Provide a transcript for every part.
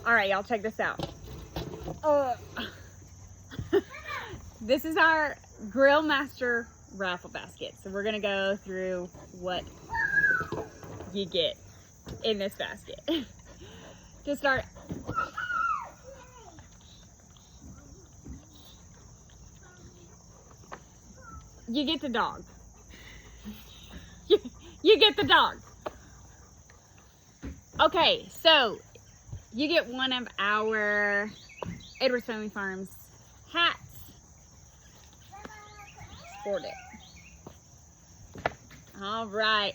All right, y'all, check this out. This is our Grill Master raffle basket. So we're gonna go through what you get in this basket. To start, you get the dog. You get the dog. Okay, so you get one of our Edwards Family Farms hats. Sport it. All right,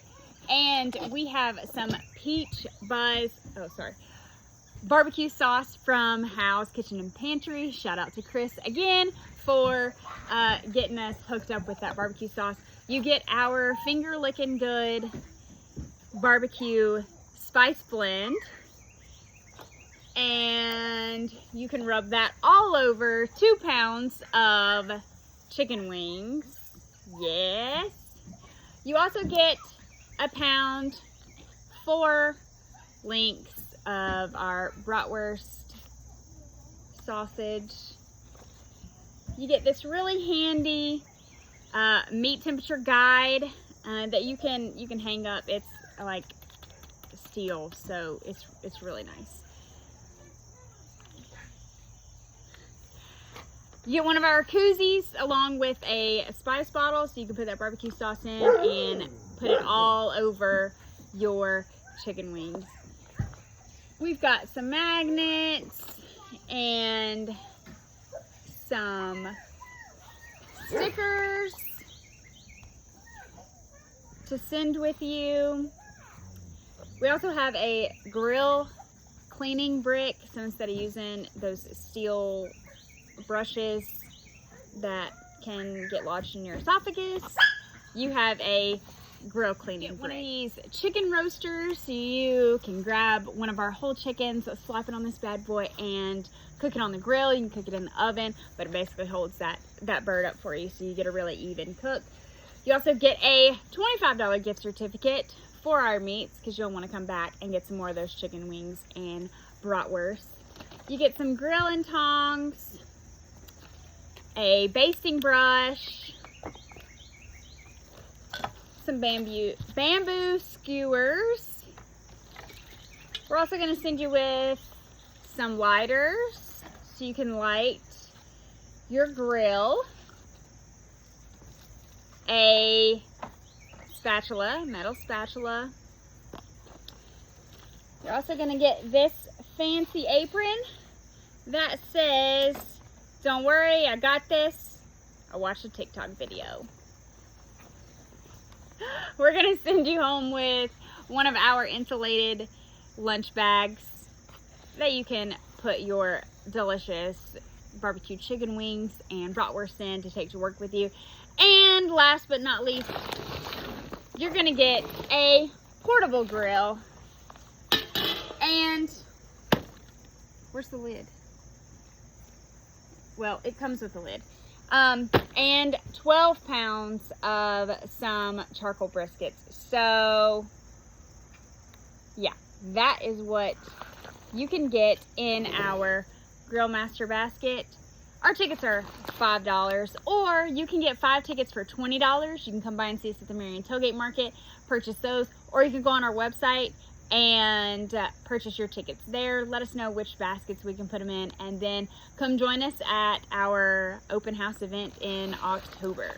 and we have some peach barbecue sauce from Howe's Kitchen and Pantry. Shout out to Chris again for getting us hooked up with that barbecue sauce. You get our finger licking good barbecue spice blend, and you can rub that all over 2 pounds of chicken wings. Yes. You also get a pound, 4 links of our bratwurst sausage. You get this really handy meat temperature guide that you can hang up. It's like steel, so it's really nice. You get one of our koozies along with a spice bottle, so you can put that barbecue sauce in and put it all over your chicken wings. We've got some magnets and some stickers to send with you. We also have a grill cleaning brick, so instead of using those steel brushes that can get lodged in your esophagus, you have a grill cleaning brick. One of these chicken roasters, so you can grab one of our whole chickens, slap it on this bad boy, and cook it on the grill. You can cook it in the oven, but it basically holds that bird up for you, so you get a really even cook. You also get a $25 gift certificate for our meats, because you'll want to come back and get some more of those chicken wings and bratwurst. You get some grilling tongs, a basting brush, some bamboo skewers. We're also going to send you with some lighters so you can light your grill, a spatula, metal spatula. You're also going to get this fancy apron that says, "Don't worry, I got this. I watched a TikTok video." We're gonna send you home with one of our insulated lunch bags that you can put your delicious barbecue chicken wings and bratwurst in to take to work with you. And last but not least, you're gonna get a portable grill. And where's the lid? Well, it comes with a lid. And 12 pounds of some charcoal briskets. So yeah, that is what you can get in our Grill Master basket. Our tickets are $5, or you can get 5 tickets for $20. You can come by and see us at the Marion Tailgate Market, purchase those, or you can go on our website and purchase your tickets there. Let us know which baskets we can put them in, and then come join us at our open house event in October.